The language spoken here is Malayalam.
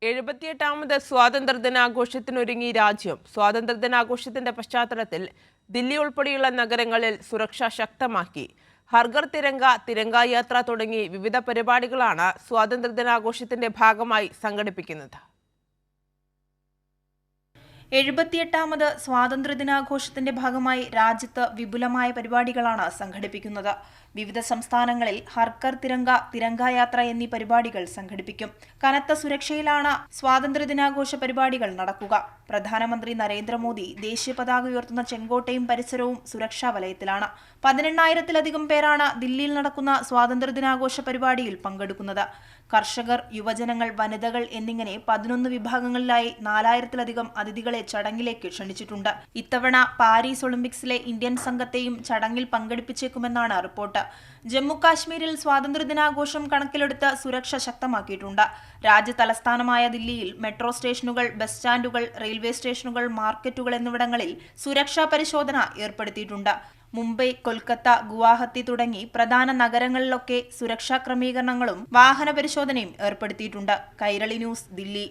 78ാമത് സ്വാതന്ത്ര്യദിനാഘോഷത്തിനൊരുങ്ങി രാജ്യം. സ്വാതന്ത്ര്യദിനാഘോഷത്തിന്റെ പശ്ചാത്തലത്തിൽ ദില്ലി ഉൾപ്പെടെയുള്ള നഗരങ്ങളിൽ സുരക്ഷ ശക്തമാക്കി. ഹർഘർ തിരങ്ക, തിരങ്ക യാത്ര തുടങ്ങി വിവിധ പരിപാടികളാണ് സ്വാതന്ത്ര്യദിനാഘോഷത്തിന്റെ ഭാഗമായി സംഘടിപ്പിക്കുന്നത്. 78ാമത് സ്വാതന്ത്ര്യദിനാഘോഷത്തിന്റെ ഭാഗമായി രാജ്യത്ത് വിപുലമായ പരിപാടികളാണ് സംഘടിപ്പിക്കുന്നത്. വിവിധ സംസ്ഥാനങ്ങളിൽ ഹർഘർ തിരങ്ക, തിരങ്കായാത്ര എന്നീ പരിപാടികൾ സംഘടിപ്പിക്കും. കനത്ത സുരക്ഷയിലാണ് സ്വാതന്ത്ര്യദിനാഘോഷ പരിപാടികൾ നടക്കുക. പ്രധാനമന്ത്രി നരേന്ദ്രമോദി ദേശീയ പതാക ഉയർത്തുന്ന ചെങ്കോട്ടയും പരിസരവും സുരക്ഷാ വലയത്തിലാണ്. 18,000-ലധികം പേരാണ് ദില്ലിയിൽ നടക്കുന്ന സ്വാതന്ത്ര്യദിനാഘോഷ പരിപാടിയിൽ പങ്കെടുക്കുന്നത്. കർഷകർ, യുവജനങ്ങൾ, വനിതകൾ എന്നിങ്ങനെ 11 വിഭാഗങ്ങളിലായി 4,000-ലധികം അതിഥികളെ ചടങ്ങിലേക്ക് ക്ഷണിച്ചിട്ടുണ്ട്. ഇത്തവണ പാരീസ് ഒളിമ്പിക്സിലെ ഇന്ത്യൻ സംഘത്തെയും ചടങ്ങിൽ പങ്കെടുപ്പിച്ചേക്കുമെന്നാണ് റിപ്പോർട്ട്. ജമ്മു കാശ്മീരിൽ സ്വാതന്ത്ര്യദിനാഘോഷം കണക്കിലെടുത്ത് സുരക്ഷ ശക്തമാക്കിയിട്ടുണ്ട്. രാജ്യ തലസ്ഥാനമായ ദില്ലിയിൽ മെട്രോ സ്റ്റേഷനുകൾ, ബസ് സ്റ്റാൻഡുകൾ, റെയിൽവേ സ്റ്റേഷനുകൾ, മാർക്കറ്റുകൾ എന്നിവിടങ്ങളിൽ സുരക്ഷാ പരിശോധന ഏർപ്പെടുത്തിയിട്ടുണ്ട്. മുംബൈ, കൊൽക്കത്ത, ഗുവാഹത്തി തുടങ്ങി പ്രധാന നഗരങ്ങളിലൊക്കെ സുരക്ഷാ ക്രമീകരണങ്ങളും വാഹന പരിശോധനയും ഏർപ്പെടുത്തിയിട്ടുണ്ട്. കൈരളി ന്യൂസ്, ദില്ലി.